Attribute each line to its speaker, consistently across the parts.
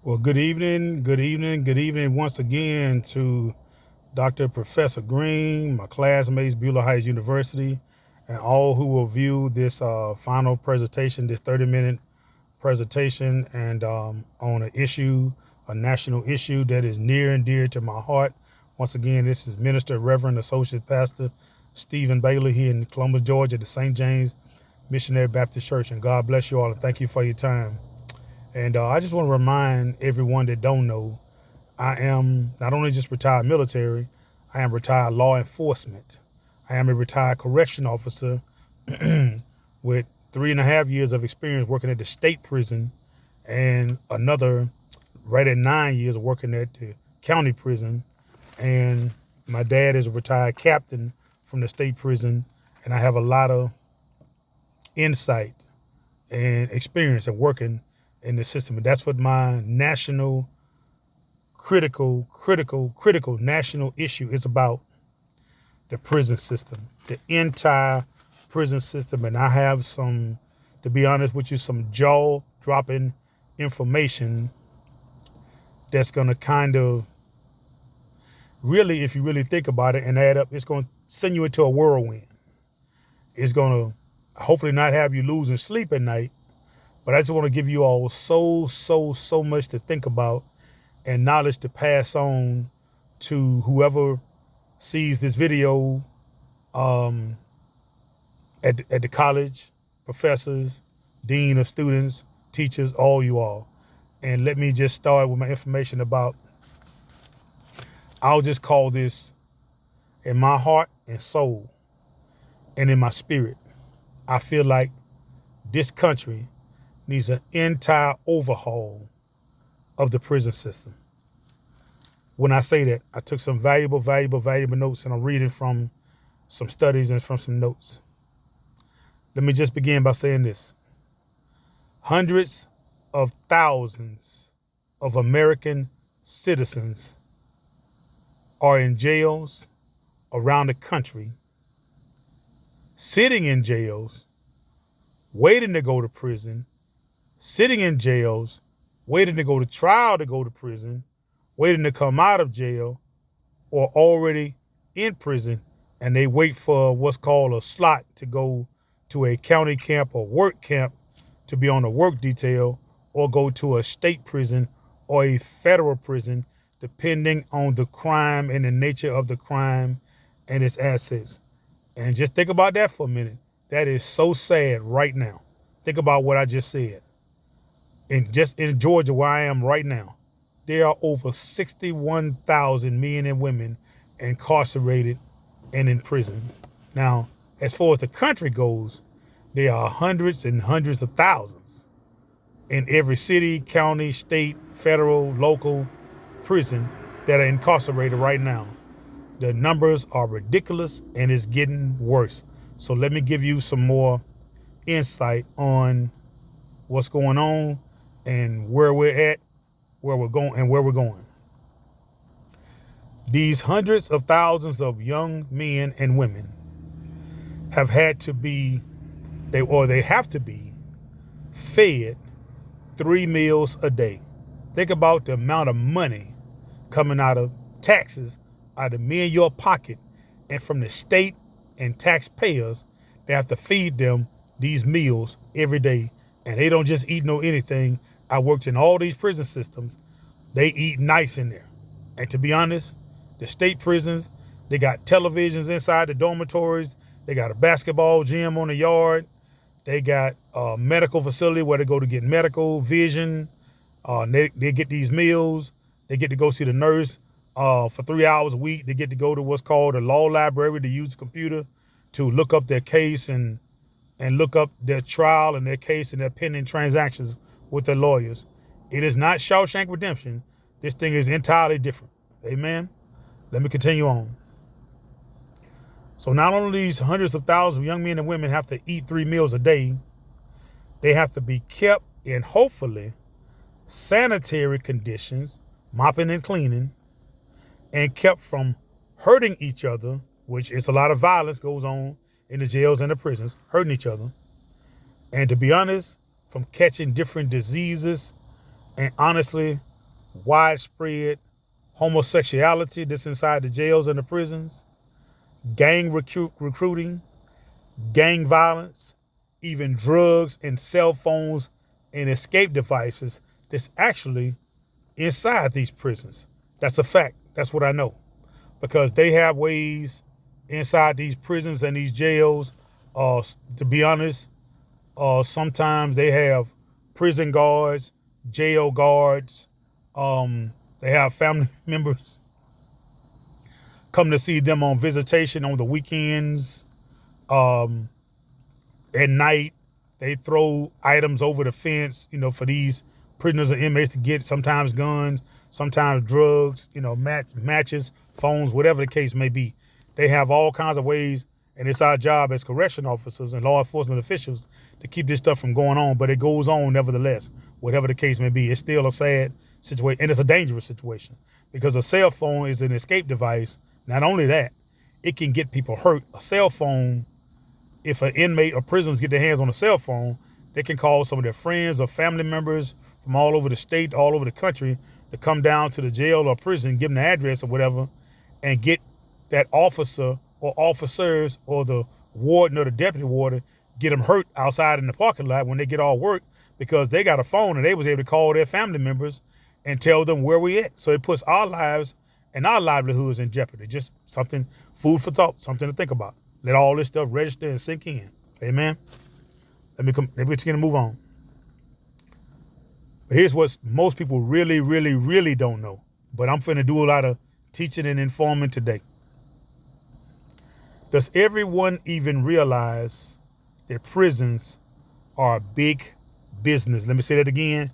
Speaker 1: Well, good evening, good evening, good evening once again to Dr. Professor Green, my classmates, Beulah Heights University, and all who will view this final presentation, this 30-minute presentation, and on an issue, a national issue that is near and dear to my heart. Once again, this is Minister Reverend Associate Pastor Stephen Bailey here in Columbus, Georgia, at the St. James Missionary Baptist Church, and God bless you all and thank you for your time. And I just want to remind everyone that don't know, I am not only just retired military, I am retired law enforcement. I am a retired correction officer with 3.5 years of experience working at the state prison and another right at 9 years working at the county prison. And my dad is a retired captain from the state prison, and I have a lot of insight and experience in working in the system. And that's what my national critical national issue is about: the prison system, the entire prison system. And I have some, to be honest with you, some jaw dropping information that's going to kind of really, if you really think about it and add up, it's going to send you into a whirlwind. It's going to hopefully not have you losing sleep at night, but I just want to give you all so much to think about and knowledge to pass on to whoever sees this video, um, at the college, professors, dean of students, teachers, all you all. And let me just start with my information about, I'll just call this, in my heart and soul and in my spirit, I feel like this country needs an entire overhaul of the prison system. When I say that, I took some valuable notes, and I'm reading from some studies and from some notes. Let me just begin by saying this. Hundreds of thousands of American citizens are in jails around the country, sitting in jails, waiting to go to prison, sitting in jails, waiting to go to trial to go to prison, waiting to come out of jail, or already in prison, and they wait for what's called a slot to go to a county camp or work camp to be on a work detail, or go to a state prison or a federal prison, depending on the crime and the nature of the crime and its assets. And just think about that for a minute. That is so sad right now. Think about what I just said. And just in Georgia, where I am right now, there are over 61,000 men and women incarcerated and in prison. Now, as far as the country goes, there are hundreds and hundreds of thousands in every city, county, state, federal, local prison that are incarcerated right now. The numbers are ridiculous and it's getting worse. So let me give you some more insight on what's going on and where we're at, where we're going, and where we're going. These hundreds of thousands of young men and women have had to be, they have to be fed 3 meals a day. Think about the amount of money coming out of taxes, out of me and your pocket, and from the state and taxpayers. They have to feed them these meals every day. And they don't just eat no anything. I worked in all these prison systems. They eat nice in there. And to be honest, the state prisons, they got televisions inside the dormitories. They got a basketball gym on the yard. They got a medical facility where they go to get medical, vision. They get these meals. They get to go see the nurse for 3 hours a week. They get to go to what's called a law library to use the computer to look up their case and look up their trial and their case and their pending transactions with their lawyers. It is not Shawshank Redemption. This thing is entirely different. Amen. Let me continue on. So not only these hundreds of thousands of young men and women have to eat 3 meals a day, they have to be kept in hopefully sanitary conditions, mopping and cleaning, and kept from hurting each other, which is a lot of violence goes on in the jails and the prisons, hurting each other. And to be honest, from catching different diseases. And honestly, widespread homosexuality that's inside the jails and the prisons, gang recruiting, gang violence, even drugs and cell phones and escape devices that's actually inside these prisons. That's a fact. That's what I know. Because they have ways inside these prisons and these jails, to be honest, sometimes they have prison guards, jail guards. They have family members come to see them on visitation on the weekends. At night, they throw items over the fence, for these prisoners and inmates to get sometimes guns, sometimes drugs, matches, phones, whatever the case may be. They have all kinds of ways, and it's our job as correction officers and law enforcement officials to keep this stuff from going on, but it goes on nevertheless, whatever the case may be. It's still a sad situation, and it's a dangerous situation because a cell phone is an escape device. Not only that, it can get people hurt. A cell phone, if an inmate or prisoners get their hands on a cell phone, they can call some of their friends or family members from all over the state, all over the country to come down to the jail or prison, give them the address or whatever, and get that officer or officers or the warden or the deputy warden, get them hurt outside in the parking lot when they get off work because they got a phone and they was able to call their family members and tell them where we at. So it puts our lives and our livelihoods in jeopardy. Just something, food for thought, something to think about. Let all this stuff register and sink in. Amen. Let me continue to move on. But here's what most people really, really, really don't know. But I'm finna do a lot of teaching and informing today. Does everyone even realize that prisons are a big business? Let me say that again.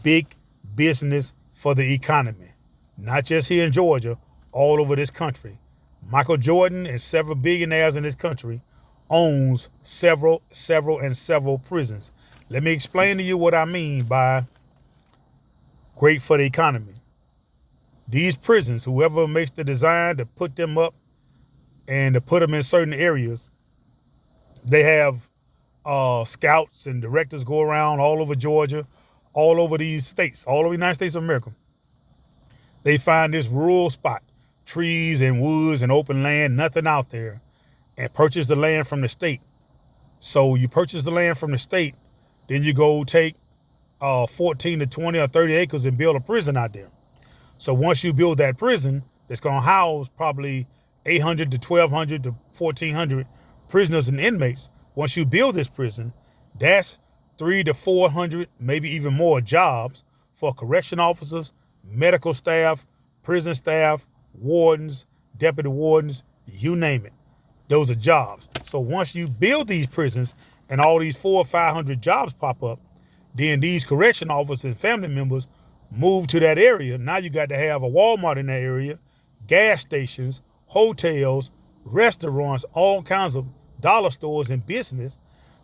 Speaker 1: Big business for the economy. Not just here in Georgia, all over this country. Michael Jordan and several billionaires in this country owns several prisons. Let me explain to you what I mean by great for the economy. These prisons, whoever makes the design to put them up and to put them in certain areas, they have scouts and directors go around all over Georgia, all over these states, all over the United States of America. They find this rural spot, trees and woods and open land, nothing out there, and purchase the land from the state. So you purchase the land from the state, then you go take 14 to 20 or 30 acres and build a prison out there. So once you build that prison, it's going to house probably 800 to 1,200 to 1,400 prisoners and inmates. Once you build this prison, that's 300 to 400, maybe even more jobs for correction officers, medical staff, prison staff, wardens, deputy wardens, you name it. Those are jobs. So once you build these prisons and all these 400 or 500 jobs pop up, then these correction officers and family members move to that area. Now you got to have a Walmart in that area, gas stations, hotels, restaurants, all kinds of dollar stores and business,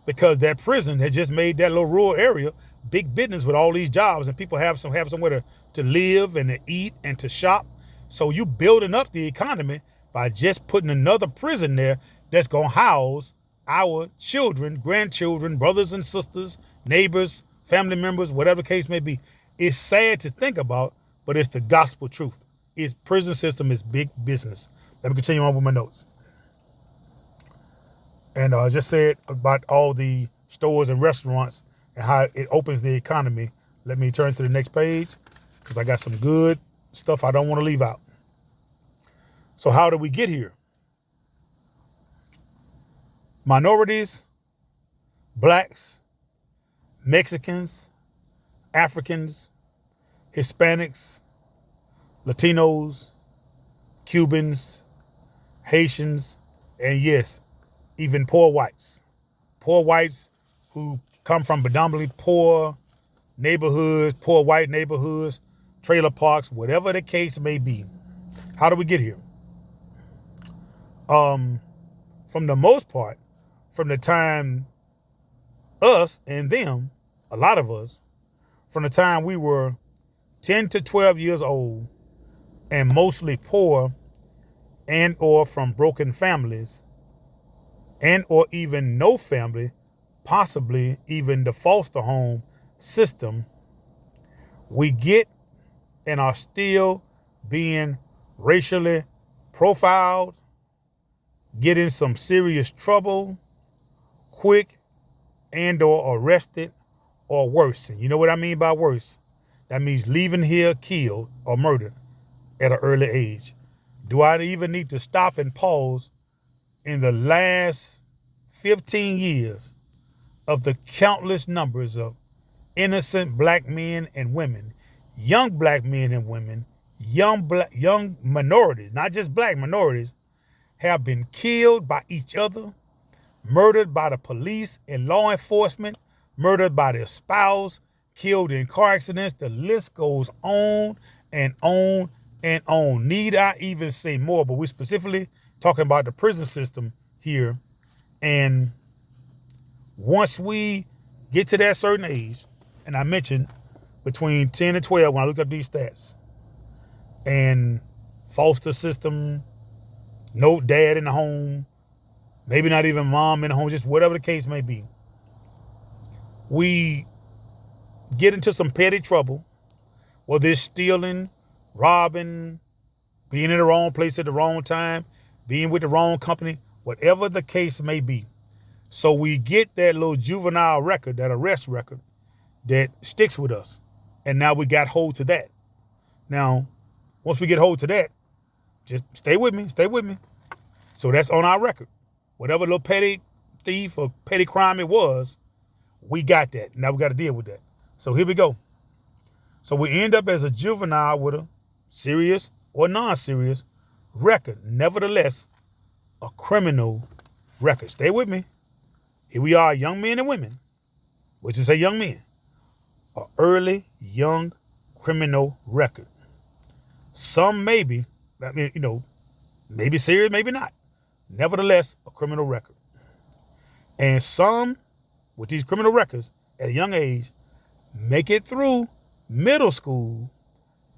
Speaker 1: because that prison had just made that little rural area big business with all these jobs, and people have somewhere to live and to eat and to shop. So you building up the economy by just putting another prison there that's going to house our children, grandchildren, brothers and sisters, neighbors, family members, whatever the case may be. It's sad to think about, but it's the gospel truth. Its prison system is big business. Let me continue on with my notes. And I just said about all the stores and restaurants and how it opens the economy. Let me turn to the next page because I got some good stuff I don't want to leave out. So how did we get here? Minorities, blacks, Mexicans, Africans, Hispanics, Latinos, Cubans, Haitians, and yes, even poor whites. Poor whites who come from predominantly poor neighborhoods, poor white neighborhoods, trailer parks, whatever the case may be. How do we get here? From the most part, from the time us and them, a lot of us, from the time we were 10 to 12 years old and mostly poor and or from broken families and or even no family, possibly even the foster home system, we get and are still being racially profiled, get in some serious trouble, quick, and or arrested, or worse. And you know what I mean by worse? That means leaving here killed or murdered at an early age. Do I even need to stop and pause in the last 15 years of the countless numbers of innocent black men and women, young black men and women, young minorities, not just black minorities, have been killed by each other, murdered by the police and law enforcement, murdered by their spouse, killed in car accidents. The list goes on and on and on. Need I even say more? But we're specifically talking about the prison system here. And once we get to that certain age, and I mentioned between 10 and 12 when I looked up these stats, and foster system, no dad in the home, maybe not even mom in the home, just whatever the case may be, we get into some petty trouble, whether it's stealing, robbing, being in the wrong place at the wrong time, being with the wrong company, whatever the case may be. So we get that little juvenile record, that arrest record, that sticks with us. And now we got hold to that. Now, once we get hold to that, just stay with me. So that's on our record. Whatever little petty thief or petty crime it was, we got that. Now we got to deal with that. So here we go. So we end up as a juvenile with a serious or non-serious record. Nevertheless, a criminal record. Stay with me. Here we are, young men and women, which is a young men, an early young criminal record. Some maybe, maybe serious, maybe not. Nevertheless, a criminal record. And some with these criminal records at a young age make it through middle school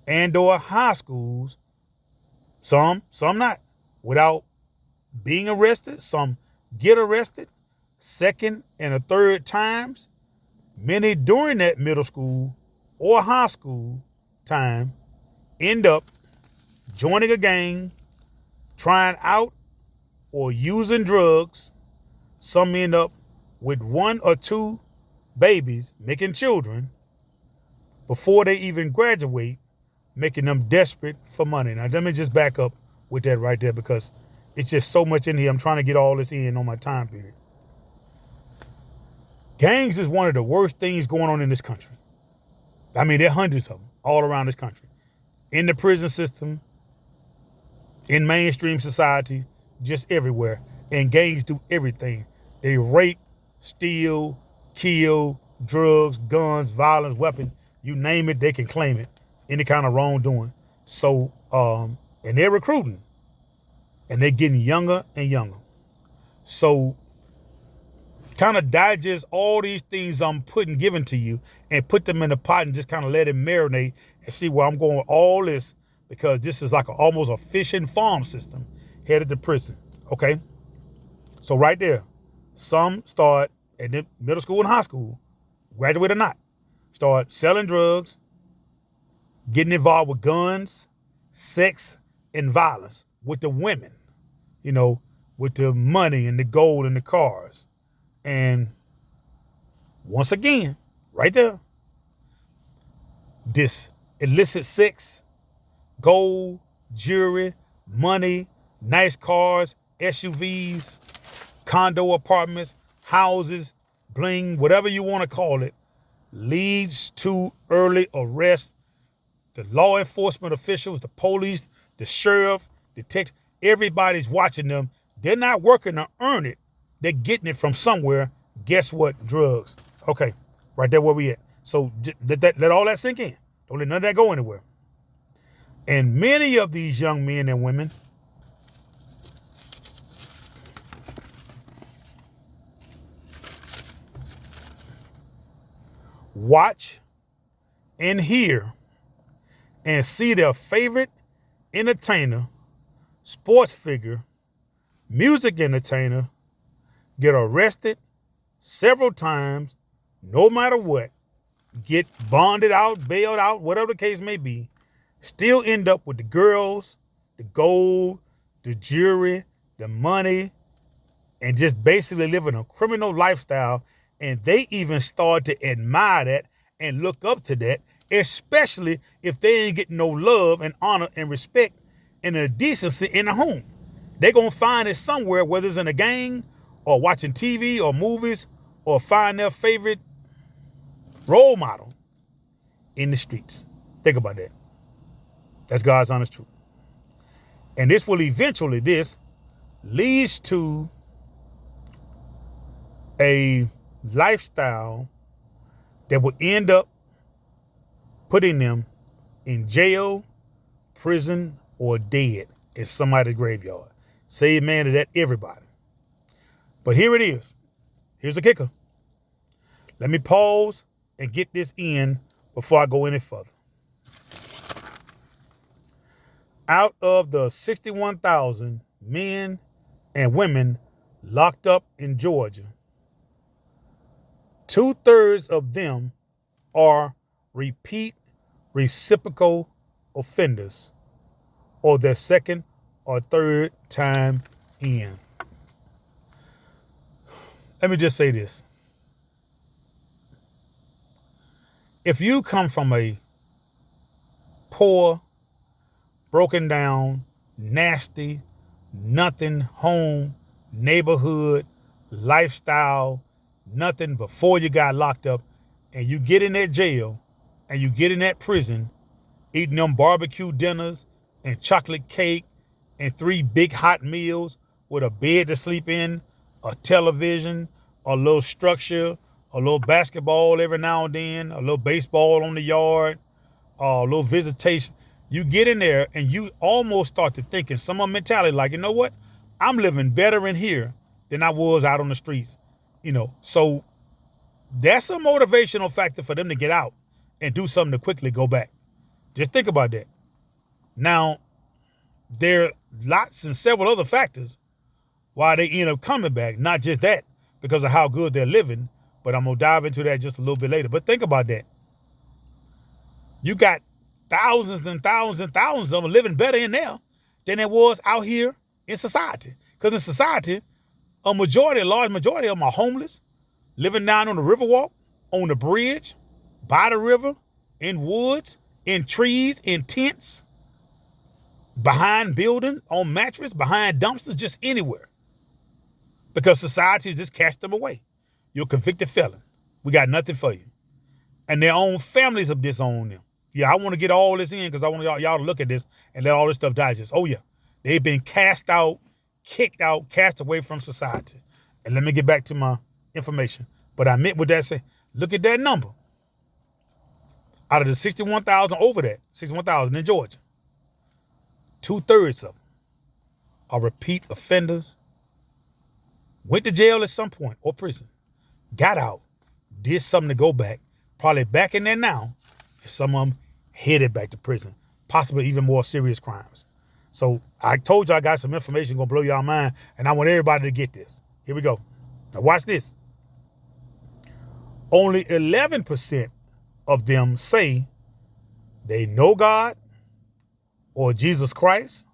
Speaker 1: and or high schools. Some not, without being arrested. Some get arrested second and a third times. Many during that middle school or high school time end up joining a gang, trying out or using drugs. Some end up with one or two babies, making children, before they even graduate, making them desperate for money. Now, let me just back up with that right there because it's just so much in here. I'm trying to get all this in on my time period. Gangs is one of the worst things going on in this country. I mean, there are hundreds of them all around this country. In the prison system, in mainstream society, just everywhere. And gangs do everything. They rape, steal, kill, drugs, guns, violence, weapons, you name it, they can claim it. Any kind of wrongdoing. So, and they're recruiting. And they're getting younger and younger. So, kind of digest all these things I'm giving to you and put them in a pot and just kind of let it marinate and see where I'm going with all this, because this is like almost a fishing farm system headed to prison. Okay? So right there, some start in the middle school and high school, graduate or not, start selling drugs, getting involved with guns, sex, and violence with the women, with the money and the gold and the cars. And once again, right there, this illicit sex, gold, jewelry, money, nice cars, SUVs, condo apartments, houses, bling, whatever you want to call it, leads to early arrest. The law enforcement officials, the police, the sheriff, detective, everybody's watching them. They're not working to earn it. They're getting it from somewhere. Guess what? Drugs. Okay, right there where we at. So let all that sink in. Don't let none of that go anywhere. And many of these young men and women watch and hear and see their favorite entertainer, sports figure, music entertainer get arrested several times, no matter what, get bonded out, bailed out, whatever the case may be, still end up with the girls, the gold, the jewelry, the money, and just basically living a criminal lifestyle. And they even start to admire that and look up to that, especially if they ain't getting no love and honor and respect and a decency in the home. They're going to find it somewhere, whether it's in a gang or watching TV or movies, or find their favorite role model in the streets. Think about that. That's God's honest truth. And this leads to a lifestyle that will end up putting them in jail, prison, or dead in somebody's graveyard. Say amen to that, everybody. But here it is. Here's the kicker. Let me pause and get this in before I go any further. Out of the 61,000 men and women locked up in Georgia, 2/3 of them are repeat reciprocal offenders, or their second or third time in. Let me just say this. If you come from a poor, broken down, nasty, nothing home, neighborhood, lifestyle, nothing before you got locked up, and you get in that jail and you get in that prison, eating them barbecue dinners and chocolate cake and 3 big hot meals with a bed to sleep in, a television, a little structure, a little basketball every now and then, a little baseball on the yard, a little visitation. You get in there and you almost start to think in some mentality like, you know what? I'm living better in here than I was out on the streets. So that's a motivational factor for them to get out and do something to quickly go back. Just think about that. Now, there are lots and several other factors why they end up coming back. Not just that, because of how good they're living, but I'm going to dive into that just a little bit later. But think about that. You got thousands and thousands and thousands of them living better in there than it was out here in society. Because in society, a large majority of them are homeless, living down on the Riverwalk, on the bridge, by the river, in woods, in trees, in tents, behind building, on mattress, behind dumpsters, just anywhere. Because society just cast them away. You're a convicted felon. We got nothing for you. And their own families have disowned them. Yeah, I want to get all this in because I want y'all to look at this and let all this stuff digest. Oh, yeah. They've been cast out, kicked out, cast away from society. And let me get back to my information. But I meant with that say, look at that number. Out of the 61,000 over that, 61,000 in Georgia, 2/3 of them are repeat offenders, went to jail at some point or prison, got out, did something to go back, probably back in there now, and some of them headed back to prison, possibly even more serious crimes. So I told you I got some information gonna blow y'all mind, and I want everybody to get this. Here we go. Now watch this. Only 11% of them say they know God or Jesus Christ,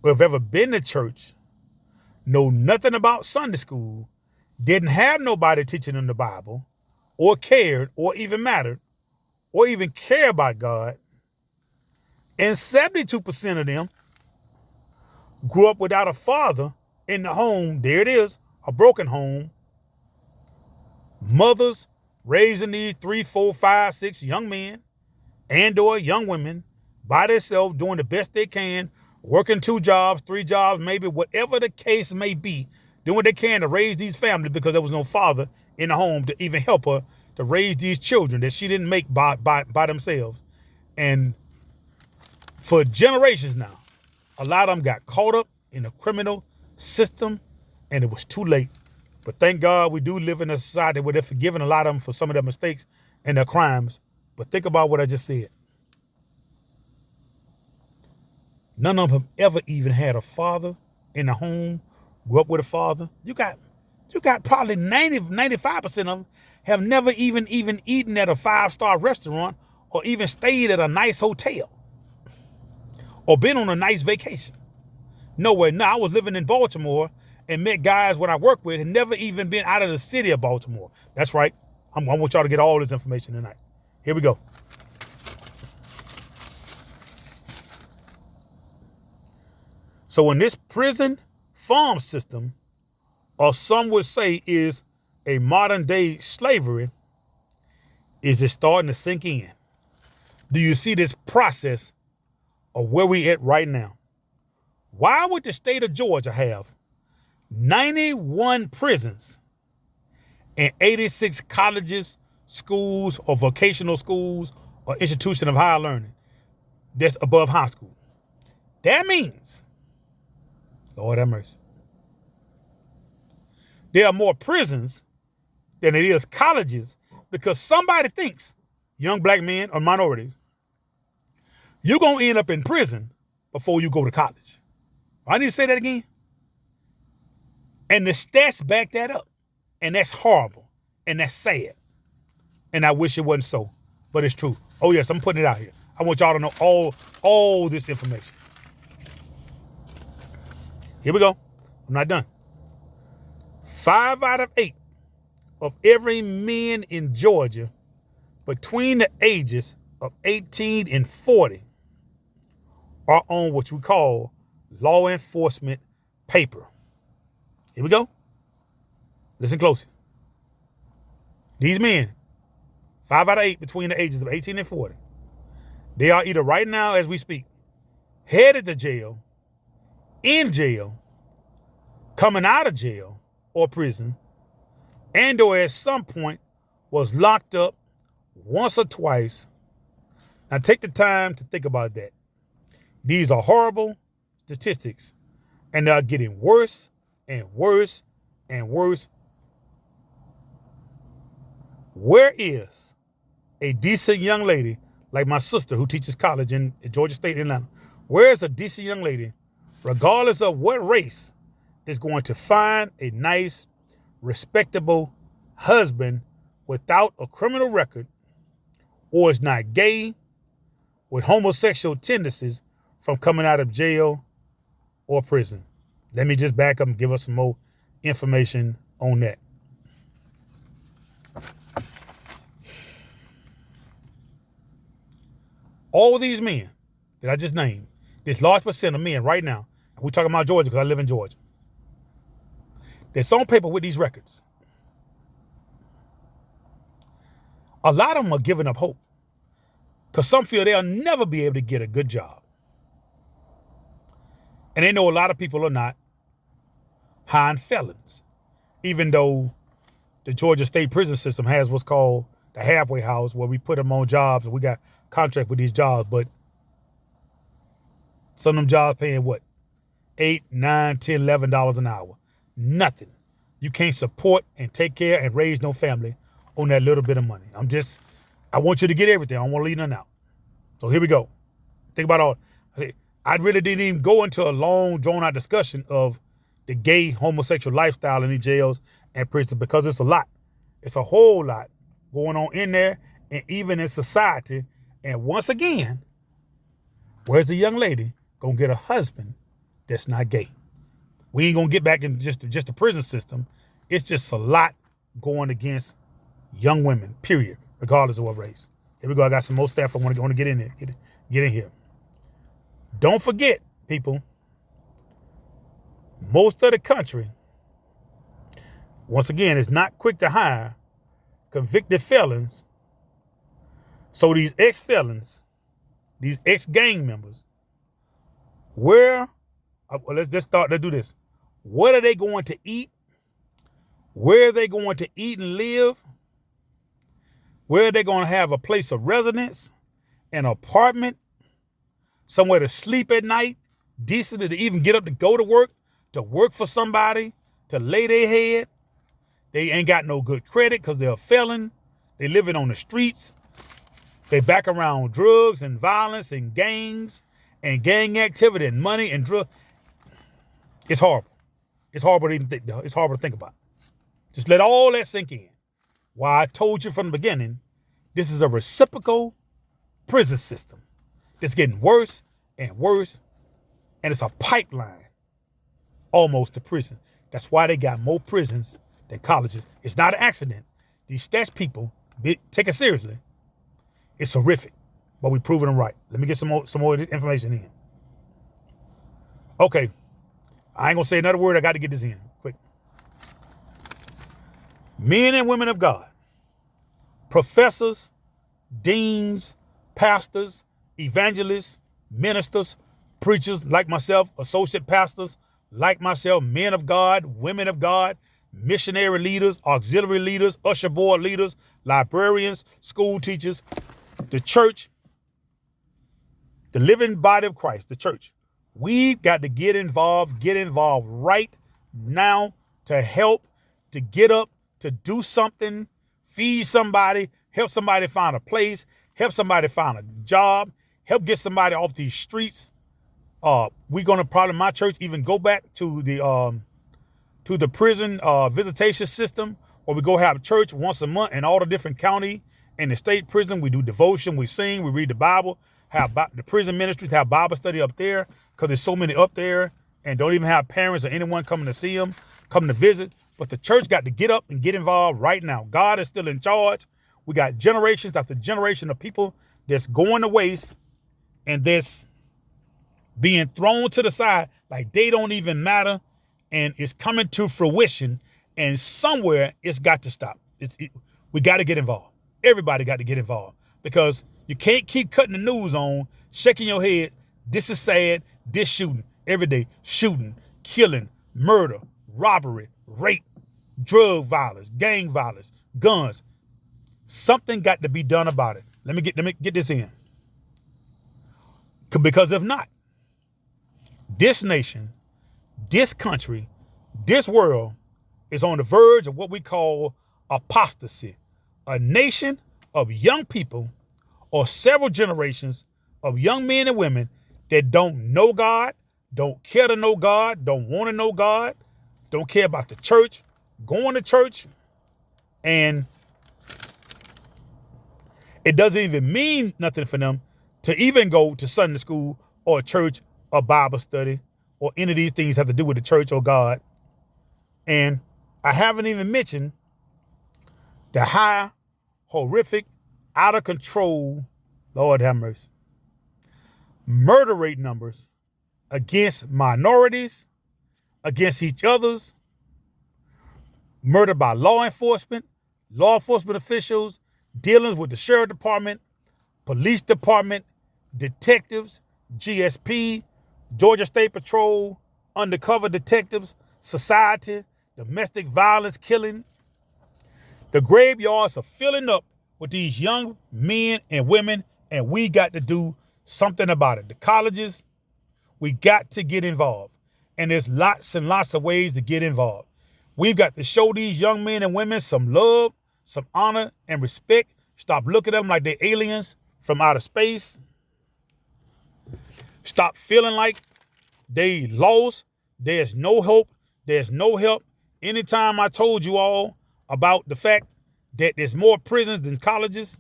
Speaker 1: or have ever been to church, know nothing about Sunday school, didn't have nobody teaching them the Bible, or cared, or even mattered, or even care about God. And 72% of them grew up without a father in the home. There it is, a broken home. Mothers raising these 3, 4, 5, 6 young men and or young women by themselves, doing the best they can, working 2 jobs, 3 jobs, maybe whatever the case may be, doing what they can to raise these families because there was no father in the home to even help her to raise these children that she didn't make by themselves. And for generations now, a lot of them got caught up in the criminal system and it was too late. But thank God we do live in a society where they're forgiving a lot of them for some of their mistakes and their crimes. But think about what I just said. None of them have ever even had a father in the home, grew up with a father. You got probably 95% of them have never even eaten at a 5-star restaurant or even stayed at a nice hotel. or been on a nice vacation. Nowhere. No, I was living in Baltimore and met guys when I worked with and never even been out of the city of Baltimore. That's right. I want y'all to get all this information tonight. Here we go. So in this prison farm system, or some would say is a modern day slavery, is it starting to sink in? Do you see this process of where we at right now? Why would the state of Georgia have 91 prisons and 86 colleges, schools, or vocational schools, or institution of higher learning that's above high school? That means, Lord have mercy, there are more prisons than it is colleges, because somebody thinks, young black men or minorities, you're going to end up in prison before you go to college. I need to say that again. And the stats back that up. And that's horrible. And that's sad. And I wish it wasn't so. But it's true. Oh, yes, I'm putting it out here. I want y'all to know all this information. Here we go. I'm not done. 5 out of 8 of every man in Georgia between the ages of 18 and 40 are on what we call law enforcement paper. Here we go. Listen closely. These men, 5 out of 8 between the ages of 18 and 40, they are either right now as we speak, headed to jail, in jail, coming out of jail or prison, and or at some point was locked up once or twice. Now take the time to think about that. These are horrible statistics, and they are getting worse and worse and worse. Where is a decent young lady like my sister who teaches college in Georgia State in Atlanta? Where is a decent young lady, regardless of what race, is going to find a nice, respectable husband without a criminal record, or is not gay, with homosexual tendencies from coming out of jail or prison? Let me just back up and give us some more information on that. All of these men that I just named, this large percent of men right now, we're talking about Georgia because I live in Georgia, that's on paper with these records. A lot of them are giving up hope because some feel they'll never be able to get a good job. And they know a lot of people are not hiring felons, even though the Georgia State prison system has what's called the halfway house, where we put them on jobs and we got contract with these jobs, but some of them jobs paying what? $8, $9, $10, $11 an hour. Nothing. You can't support and take care and raise no family on that little bit of money. I want you to get everything. I don't want to leave nothing out. So here we go. Think about all. I really didn't even go into a long, drawn-out discussion of the gay homosexual lifestyle in these jails and prisons, because it's a lot. It's a whole lot going on in there and even in society. And once again, where's the young lady gonna get a husband that's not gay? We ain't gonna get back in just the prison system. It's just a lot going against young women, period, regardless of what race. Here we go. I got some more stuff I want to get in there. Get in here. Don't forget, people, most of the country, once again, is not quick to hire convicted felons. So these ex-felons, these ex-gang members, let's do this. What are they going to eat? Where are they going to eat and live? Where are they going to have a place of residence, an apartment, somewhere to sleep at night, decent to even get up to go to work for somebody, to lay their head? They ain't got no good credit because they're a felon. They living on the streets. They back around drugs and violence and gangs and gang activity and money and drug. It's horrible. It's horrible to even think. It's horrible to think about. Just let all that sink in. Why I told you from the beginning, this is a reciprocal prison system that's getting worse and worse. And it's a pipeline almost to prison. That's why they got more prisons than colleges. It's not an accident. These stats people, take it seriously. It's horrific, but we proving them right. Let me get some more information in. Okay, I ain't gonna say another word. I got to get this in quick. Men and women of God, professors, deans, pastors, evangelists, ministers, preachers like myself, associate pastors like myself, men of God, women of God, missionary leaders, auxiliary leaders, usher board leaders, librarians, school teachers, the church, the living body of Christ, the church. We've got to get involved right now to help, to get up, to do something, feed somebody, help somebody find a place, help somebody find a job, help get somebody off these streets. We're going to probably, my church, even go back to the prison visitation system, where we go have church once a month in all the different county and the state prison. We do devotion, we sing, we read the Bible, have the prison ministries, have Bible study up there, because there's so many up there and don't even have parents or anyone coming to see them, coming to visit. But the church got to get up and get involved right now. God is still in charge. We got generations after generation of people that's going to waste and that's being thrown to the side like they don't even matter, and it's coming to fruition, and somewhere it's got to stop. We got to get involved. Everybody got to get involved, because you can't keep cutting the news on, shaking your head. This is sad. This shooting every day, shooting, killing, murder, robbery, rape, drug violence, gang violence, guns. Something got to be done about it. Let me get this in. Because if not, this nation, this country, this world is on the verge of what we call apostasy. A nation of young people, or several generations of young men and women that don't know God, don't care to know God, don't want to know God, don't care about the church, going to church, and it doesn't even mean nothing for them to even go to Sunday school or church or Bible study or any of these things have to do with the church or God. And I haven't even mentioned the high, horrific, out of control, Lord have mercy, murder rate numbers against minorities, against each other's, murder by law enforcement officials, dealings with the sheriff department, police department, detectives, GSP, Georgia State Patrol, undercover detectives, society, domestic violence killing. The graveyards are filling up with these young men and women, and we got to do something about it. The colleges, we got to get involved. And there's lots and lots of ways to get involved. We've got to show these young men and women some love, some honor, and respect. Stop looking at them like they're aliens from outer space. Stop feeling like they lost. There's no hope. There's no help. Anytime I told you all about the fact that there's more prisons than colleges,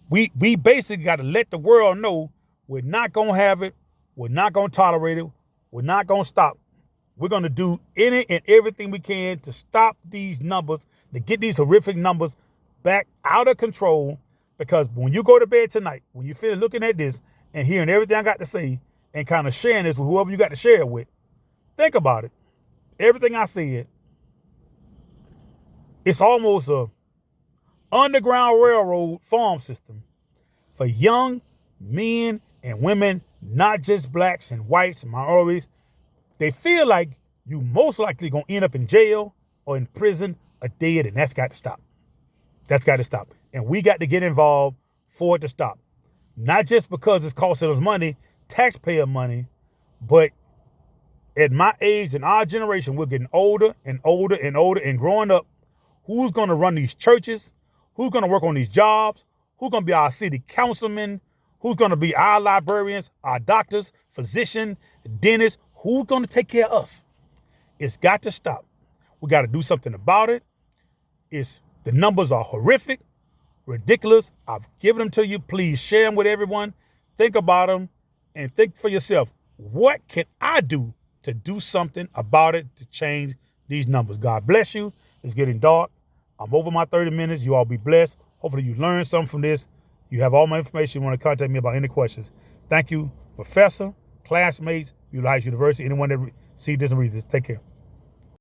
Speaker 1: we basically got to let the world know we're not going to have it. We're not going to tolerate it. We're not going to stop. We're going to do any and everything we can to stop these numbers, to get these horrific numbers back out of control. Because when you go to bed tonight, when you finish looking at this and hearing everything I got to say and kind of sharing this with whoever you got to share it with, think about it. Everything I said, it's almost a underground railroad farm system for young men and women, not just blacks and whites and minorities. They feel like you most likely going to end up in jail or in prison or dead, and that's got to stop. That's got to stop. And we got to get involved for it to stop. Not just because it's costing us money, taxpayer money, but at my age and our generation, we're getting older and older and older and growing up. Who's going to run these churches? Who's going to work on these jobs? Who's going to be our city councilmen? Who's going to be our librarians, our doctors, physicians, dentists? Who's going to take care of us? It's got to stop. We got to do something about it. The numbers are horrific, ridiculous. I've given them to you. Please share them with everyone. Think about them. and think for yourself, what can I do to do something about it to change these numbers? God bless you. It's getting dark. I'm over my 30 minutes. You all be blessed. Hopefully you learned something from this. You have all my information. You want to contact me about any questions. Thank you, professor, classmates, Beulah Heights University, anyone that see this and reads this. Take care.